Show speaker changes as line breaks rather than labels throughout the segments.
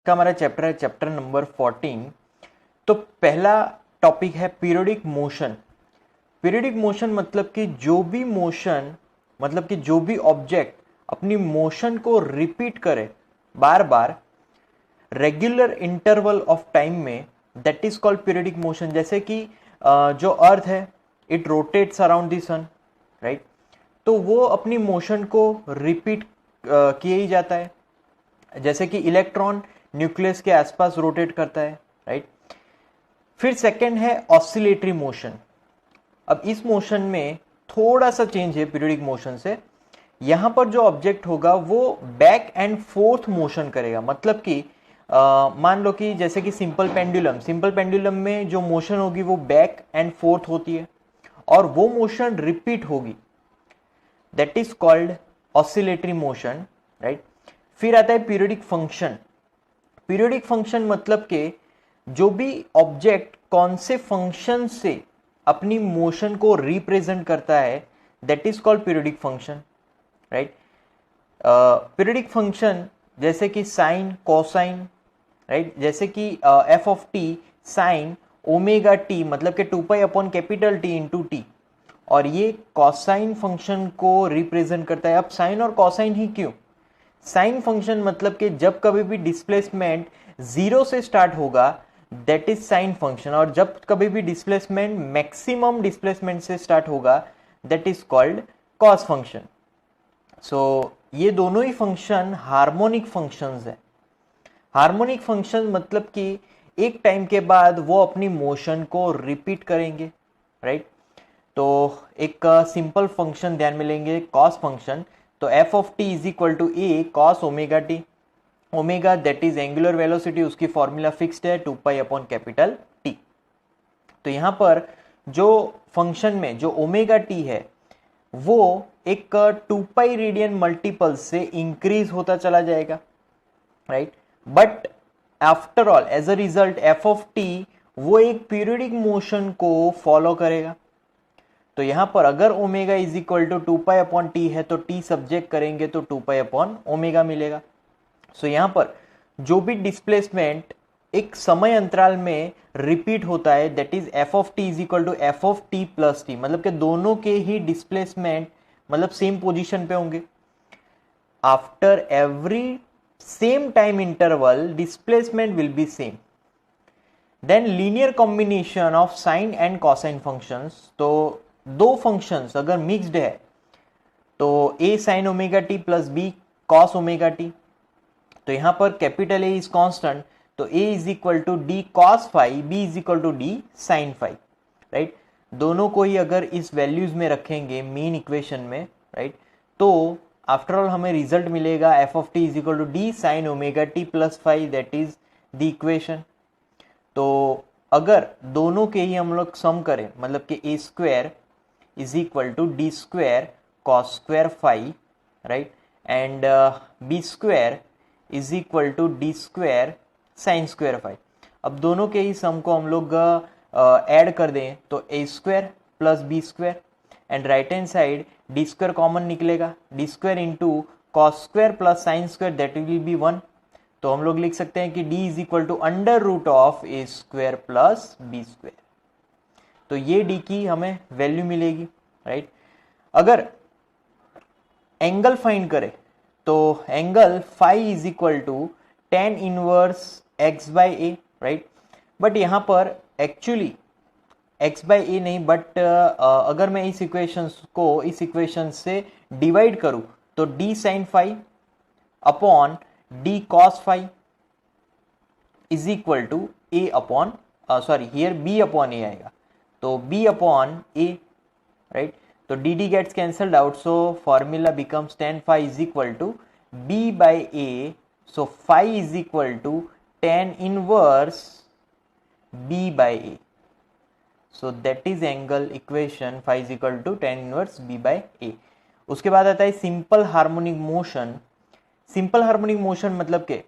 का हमारा चैप्टर है चैप्टर नंबर 14। तो पहला टॉपिक है पीरियोडिक मोशन। पीरियोडिक मोशन मतलब कि जो भी ऑब्जेक्ट अपनी मोशन को रिपीट करे बार बार रेगुलर इंटरवल ऑफ टाइम में, that is called periodic motion. जैसे कि जो अर्थ है it rotates around the sun, right. तो वो अपनी मोशन को रिपीट किए ही जाता है। जैसे कि इलेक्ट्रॉन न्यूक्लियस के आसपास रोटेट करता है, राइट। फिर सेकंड है ऑसिलेटरी मोशन। अब इस मोशन में थोड़ा सा चेंज है पीरियोडिक मोशन से। यहां पर जो ऑब्जेक्ट होगा वो बैक एंड फोर्थ मोशन करेगा। मतलब कि मान लो कि जैसे कि सिंपल पेंडुलम में जो मोशन होगी वो बैक एंड फोर्थ होती है और वो मोशन रिपीट होगी, that is called oscillatory motion, right. फिर आता है पीरियोडिक फंक्शन। पीरियोडिक फंक्शन मतलब कि जो भी ऑब्जेक्ट कौन से फंक्शन से अपनी मोशन को रिप्रेजेंट करता है, that is called periodic function, right. Periodic function जैसे कि साइन, कोसाइन, राइट। जैसे कि F of T sign omega T मतलब कि 2 pi upon capital T into T, और ये कॉसाइन फंक्शन को रिप्रेजेंट करता है। अब साइन और कॉसाइन ही क्यों? साइन फंक्शन मतलब कि जब कभी भी डिस्प्लेसमेंट जीरो से स्टार्ट होगा दैट इज साइन फंक्शन, और जब कभी भी डिस्प्लेसमेंट मैक्सिमम डिस्प्लेसमेंट से स्टार्ट होगा that is called cos function. So ये दोनों ही फंक्शन हार्मोनिक फंक्शंस है। हार्मोनिक फंक्शन मतलब कि एक टाइम के बाद वो अपनी मोशन को रिपीट करेंगे, राइट। तो एक सिंपल फंक्शन ध्यान में लेंगे, कॉस फंक्शन। तो f of T is equal to a cos omega t. Omega that is angular velocity, उसकी फॉर्मूला फिक्स्ड है 2 पाई अपॉन कैपिटल टी। तो यहां पर जो फंक्शन में जो ओमेगा टी है वो एक 2 पाई रेडियन मल्टीपल से इंक्रीज होता चला जाएगा, right. But after all as a result f of t वो एक पीरियोडिक मोशन को फॉलो करेगा। तो यहां पर अगर omega is equal to 2 pi upon t है तो टी सब्जेक्ट करेंगे तो 2 पाई अपॉन ओमेगा मिलेगा। सो यहां पर जो भी डिस्प्लेसमेंट एक समय अंतराल में रिपीट होता है that is F of T is equal to F of T plus T, मतलब कि दोनों के ही डिस्प्लेसमेंट मतलब सेम पोजीशन पे होंगे। After every same time interval displacement will be same. Then linear combination of sine and cosine functions. तो दो फंक्शंस अगर मिक्स्ड है तो A sine omega T plus B cos omega T. तो यहां पर कैपिटल ए इज कांस्टेंट, तो ए is equal to d cos phi, b is equal to d sine phi, right. दोनों को ही अगर इस वैल्यूज में रखेंगे मीन इक्वेशन में, राइट, तो आफ्टर ऑल हमें रिजल्ट मिलेगा f of T is equal to d sine omega T plus phi, that is the equation. तो अगर दोनों के ही हम लोग सम करें मतलब कि A square is equal to D square cos square phi, right, and B square is equal to D square sine square phi. अब दोनों के ही सम को हम लोग ऐड कर दें तो A square plus B square, and right hand side D square common निकलेगा, D square into cos square plus sine square that will be 1। तो हम लोग लिख सकते हैं कि d is equal to under root of A square plus B square. तो ये d की हमें वैल्यू मिलेगी, राइट। अगर एंगल फाइंड करें तो angle phi is equal to tan inverse x by a, right. But यहां पर एक्चुअली एक्स बाई ए नहीं, बट अगर मैं इस इक्वेशन से डिवाइड करूं तो D sine phi upon D cos phi is equal to A upon here B upon A आएगा, तो बी अपॉन ए, राइट। तो D D gets cancelled out, so formula becomes tan phi is equal to B by A, so phi is equal to tan inverse B by A. So that is angle equation phi is equal to tan inverse B by A. उसके बाद आता है simple harmonic motion. Simple harmonic motion मतलब के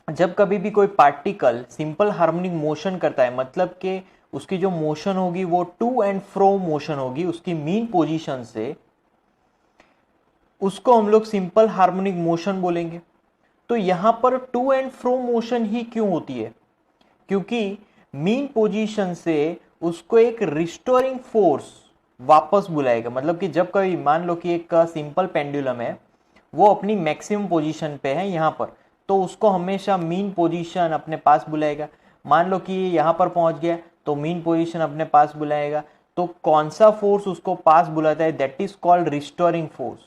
जब कभी भी कोई पार्टिकल सिंपल हार्मोनिक मोशन करता है मतलब कि उसकी जो मोशन होगी वो टू एंड फ्रो मोशन होगी उसकी मीन पोजीशन से, उसको हम लोग सिंपल हार्मोनिक मोशन बोलेंगे। तो यहां पर टू एंड फ्रो मोशन ही क्यों होती है? क्योंकि मीन पोजीशन से उसको एक रिस्टोरिंग फोर्स वापस बुलाएगा। मतलब कि जब कभी मान लो कि एक सिंपल पेंडुलम है, वो अपनी मैक्सिमम पोजीशन पे है यहाँ पर, तो उसको हमेशा मीन पोजीशन अपने पास बुलाएगा। मान लो कि यहाँ पर पहुंच गया तो मीन पोजीशन अपने पास बुलाएगा। तो कौन सा फोर्स उसको पास बुलाता है? That is called restoring force.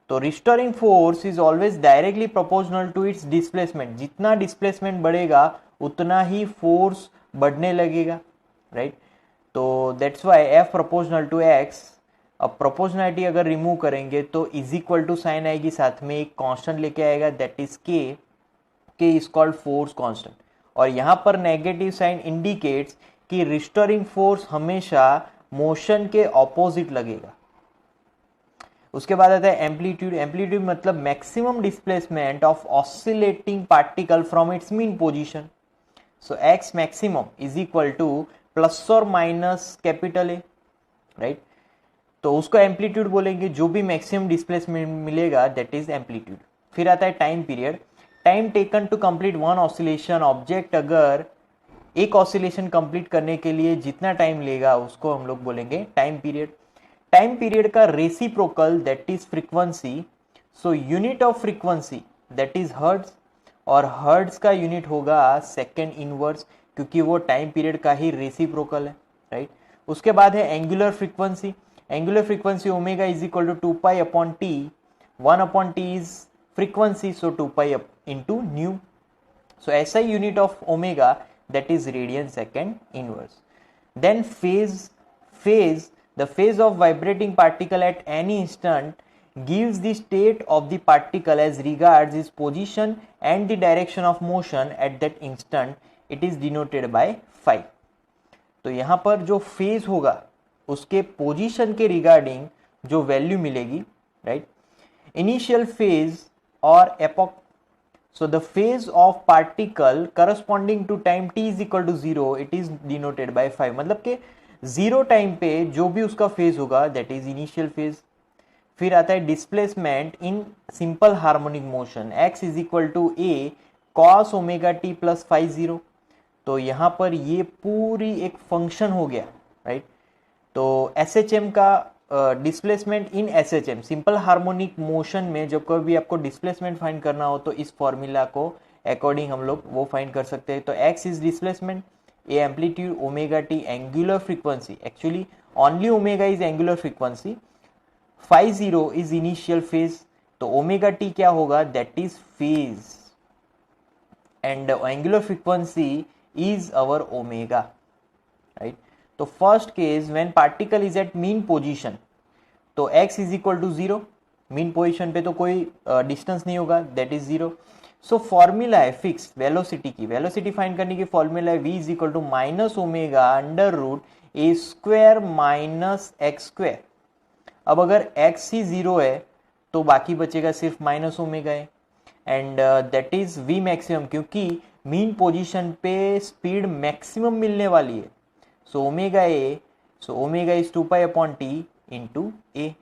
तो restoring force is always directly proportional to its displacement. जितना डिस्प्लेसमेंट बढ़ेगा उतना ही फोर्स बढ़ने लगेगा, राइट? तो that's why F proportional to X. अब प्रोपोर्शनलिटी अगर रिमूव करेंगे तो इज इक्वल टू साइन आएगी, साथ में एक कांस्टेंट लेके आएगा, दैट इज के इज कॉल्ड फोर्स कांस्टेंट। और यहां पर नेगेटिव साइन इंडिकेट्स कि रिस्टोरिंग फोर्स हमेशा मोशन के ऑपोजिट लगेगा। उसके बाद आता है एम्पलीट्यूड। एम्पलीट्यूड मतलब maximum displacement of oscillating particle from its mean position. So x maximum is equal to plus और माइनस कैपिटल ए, राइट? तो उसको एम्पलीट्यूड बोलेंगे। जो भी मैक्सिमम डिस्प्लेसमेंट मिलेगा दैट इज एम्पलीट्यूड। फिर आता है time period. Time taken to complete one oscillation. Object अगर एक ऑसिलेशन कंप्लीट करने के लिए जितना टाइम लेगा उसको हम लोग बोलेंगे टाइम पीरियड। टाइम पीरियड का reciprocal that is frequency. So unit of frequency that is hertz, और हर्ट्ज का यूनिट होगा सेकेंड इनवर्स, क्योंकि वो टाइम पीरियड का ही रेसिप्रोकल है, राइट? उसके बाद है angular frequency. Angular frequency omega is equal to 2 pi upon T. 1/t is frequency, so 2 pi into nu. So ऐसा unit of omega that is radian second inverse. Then phase, the phase of vibrating particle at any instant gives the state of the particle as regards its position and the direction of motion at that instant. It is denoted by phi. तो यहाँ पर जो phase होगा उसके position के regarding जो value मिलेगी, right? Initial phase और epoch. So the phase of particle corresponding to time t is equal to 0, it is denoted by 5. मतलब कि 0 टाइम पे जो भी उसका फेज होगा that is initial phase. फिर आता है displacement in simple harmonic motion, x is equal to a cos omega t plus phi 0. तो यहाँ पर ये पूरी एक फंक्शन हो गया, राइट? तो SHM का displacement in SHM simple harmonic motion में जब कभी आपको डिस्प्लेसमेंट फाइंड करना हो तो इस फॉर्मूला को अकॉर्डिंग हम लोग वो फाइंड कर सकते हैं। तो x is displacement, A amplitude, omega T angular frequency, actually only omega is angular frequency, phi 0 is initial phase. तो ओमेगा टी क्या होगा? That is phase, and angular frequency is our omega, right? तो first case when particle is at mean position, तो x is equal to 0। Mean position पे तो कोई distance नहीं होगा, दैट इज 0। सो फॉर्मूला है फिक्स वेलोसिटी की। Velocity find करने की फॉर्मूला है v is equal to minus omega under root A square minus x square. अब अगर x ही 0 है तो बाकी बचेगा सिर्फ माइनस ओमेगा है, and that is v maximum, क्योंकि मीन पोजीशन पे स्पीड मैक्सिमम मिलने वाली है। So omega A, so omega is 2 pi upon T into A.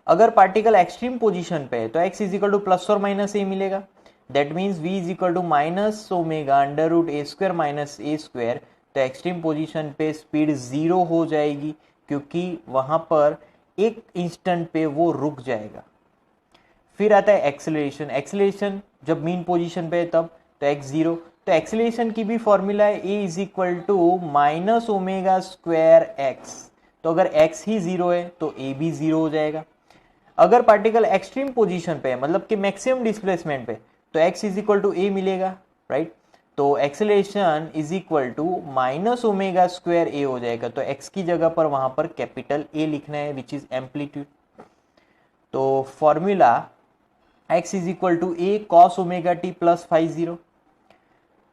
अगर पार्टिकल एक्सट्रीम पोजीशन पे है तो x is equal to plus और माइनस ए मिलेगा, that means v is equal to minus omega under root A square minus A square. तो extreme position पे speed 0 हो जाएगी, क्योंकि वहां पर एक इंस्टेंट पे वो रुक जाएगा। फिर आता है एक्सेलरेशन। एक्सेलरेशन जब मीन पोजीशन पे है तब, तो x 0। तो एक्सेलरेशन की भी फॉर्मूला है a is equal to minus omega square x. तो अगर x ही 0 है तो a भी 0 हो जाएगा। अगर पार्टिकल एक्सट्रीम पोजीशन पे है, मतलब कि मैक्सिमम डिस्प्लेसमेंट पे, तो x is equal to a मिलेगा, राइट? तो acceleration is equal to minus omega square a हो जाएगा। तो x की जगह पर वहां पर कैपिटल A लिखना है, विच इज एम्पलीट्यूड। तो formula x is equal to a cos omega t plus phi 0।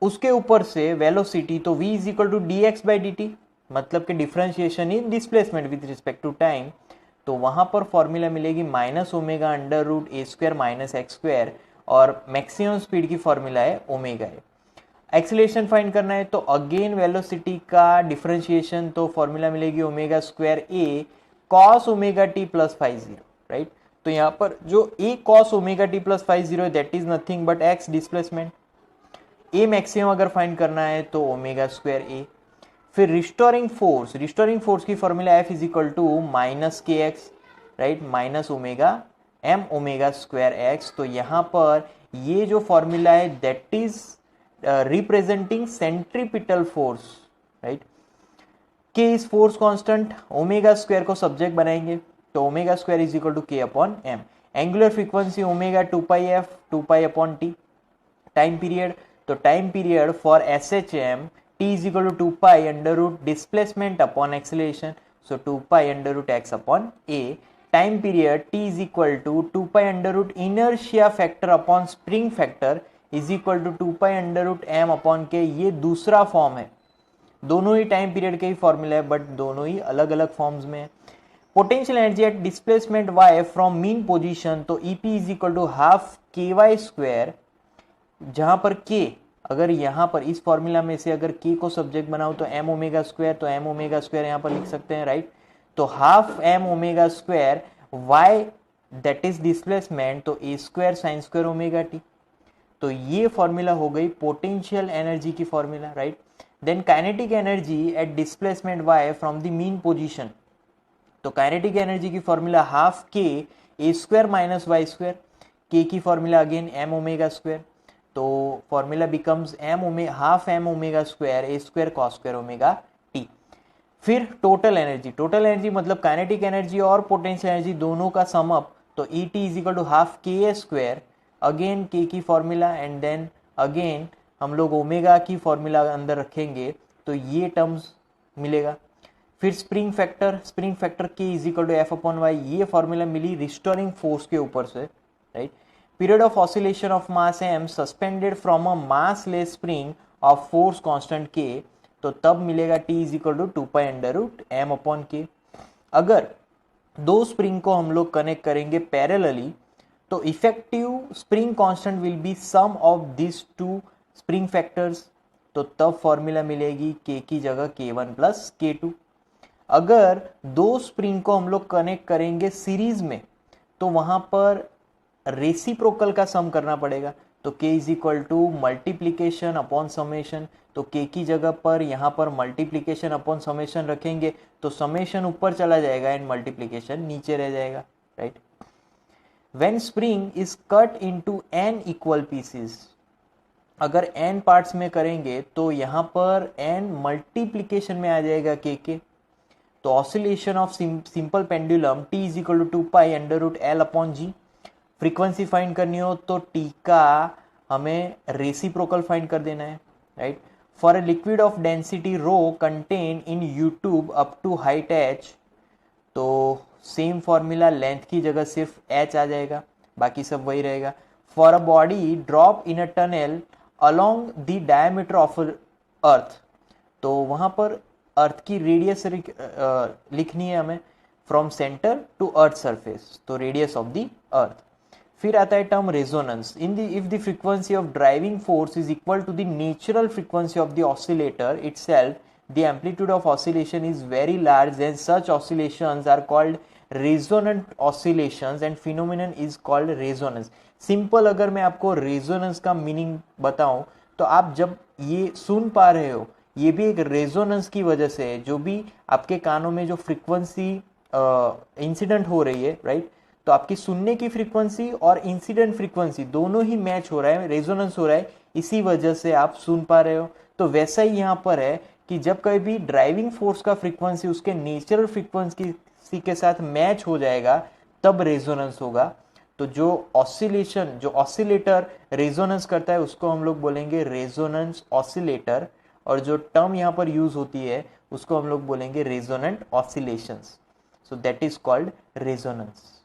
उसके ऊपर से वेलोसिटी, तो v is equal to d x by d t, मतलब कि differentiation in displacement with respect to time. तो वहां पर फॉर्मूला मिलेगी माइनस ओमेगा अंडर रूट ए स्क्वायर माइनस एक्स स्क्वायर, और मैक्सिमम स्पीड की फॉर्मूला है ओमेगा है। एक्सेलरेशन फाइंड करना है तो अगेन वेलोसिटी का डिफरेंशिएशन, तो फॉर्मूला मिलेगी omega square A cos omega T plus phi 0, right? तो यहाँ पर जो a cos omega T plus five zero that is nothing but x displacement. a maximum अगर फाइंड करना है तो ओमेगा स्क्वायर a। फिर रिस्टोरिंग फोर्स की formula F is equal to minus K X, right, minus omega m omega square x। तो यहाँ पर ये जो फॉर्मूला है that is representing centripetal force, right. K is force constant, omega square को subject बनाएंगे तो omega square is equal to K upon M. Angular frequency omega 2πf 2π upon T. Time period, तो time period for SHM t is equal to 2π under root displacement upon acceleration, so 2π under root x upon a। time period t is equal to 2π under root inertia factor upon spring factor is equal to 2π under root m upon k। ये दूसरा form है, दोनों ही time period के ही formula है but दोनों ही अलग अलग forms में है। Potential energy at displacement y from mean position, तो EP is equal to half KY square, जहां पर k अगर यहाँ पर इस फॉर्मूला में से अगर k को सब्जेक्ट बनाओ तो m ओमेगा स्क्वायर, तो m ओमेगा स्क्वायर यहाँ पर लिख सकते हैं, राइट। तो half m omega square y that is displacement, तो a square sine square omega T. तो ये फॉर्मूला हो गई पोटेंशियल एनर्जी की formula, right. Then kinetic energy at displacement y from the mean position, तो काइनेटिक एनर्जी की formula half k a square minus y square, k की formula again m omega square, तो formula becomes half m omega square a square cos square omega t। फिर total energy मतलब kinetic energy और potential energy दोनों का sum up, तो ET is equal to half k square, again k की formula and then again हम लोग omega की फॉर्मूला अंदर रखेंगे तो ये टर्म्स मिलेगा। फिर spring factor k is equal to F upon Y, ये फॉर्मूला मिली रिस्टोरिंग फोर्स के ऊपर से, right. Period of oscillation of mass m suspended from a massless spring of force constant k, तो तब मिलेगा t is equal to 2π under root m upon k। अगर दो स्प्रिंग को हम लोग कनेक्ट करेंगे पैरेलली तो effective spring constant will be sum of this two spring factors, तो तब फॉर्मूला मिलेगी k की जगह k1 प्लस k2। अगर दो स्प्रिंग को हम लोग कनेक्ट करेंगे सीरीज में तो वहां पर रेसिप्रोकल का सम करना पड़ेगा, तो k is equal to multiplication upon summation, तो k की जगह पर यहाँ पर मल्टीप्लीकेशन अपॉन समेशन रखेंगे तो समेशन ऊपर चला जाएगा एंड मल्टीप्लीकेशन नीचे रह जाएगा, right. When spring is cut into n equal pieces, अगर n पार्ट्स में करेंगे तो यहाँ पर n मल्टीप्लीकेशन में आ जाएगा k के, तो oscillation of simple pendulum t is equal to 2π under root l upon g. Frequency find करनी हो तो t का हमें रेसिप्रोकल फाइंड कर देना है, right. For a liquid of density rho contain in U tube up to height h, तो same formula, length की जगह सिर्फ h आ जाएगा, बाकी सब वही रहेगा। For a body drop in a tunnel along the diameter of earth, तो वहां पर अर्थ की रेडियस लिखनी है हमें from centre to earth surface, तो रेडियस ऑफ द अर्थ। फिर आता है term resonance. If the frequency of driving force is equal to the natural frequency of the oscillator itself, the amplitude of oscillation is very large, then such oscillations are called resonant oscillations and phenomenon is called resonance. Simple अगर मैं आपको resonance का meaning बताऊं तो आप जब ये सुन पा रहे हो ये भी एक रेजोनेंस की वजह से है, जो भी आपके कानों में जो फ्रीक्वेंसी इंसिडेंट हो रही है, राइट, तो आपकी सुनने की फ्रीक्वेंसी और इंसिडेंट फ्रीक्वेंसी दोनों ही मैच हो रहा है, रेजोनेंस हो रहा है, इसी वजह से आप सुन पा रहे हो। तो वैसा ही यहाँ पर है कि जब कभी भी ड्राइविंग फोर्स का फ्रीक्वेंसी उसके नेचुरल फ्रीक्वेंसी के साथ मैच हो जाएगा तब रेजोनेंस होगा। तो जो ऑसिलेटर रेजोनेंस करता है उसको हम लोग बोलेंगे रेजोनेंस ऑसिलेटर, और जो टर्म यहाँ पर यूज होती है उसको हम लोग बोलेंगे resonant oscillations, so that is called resonance.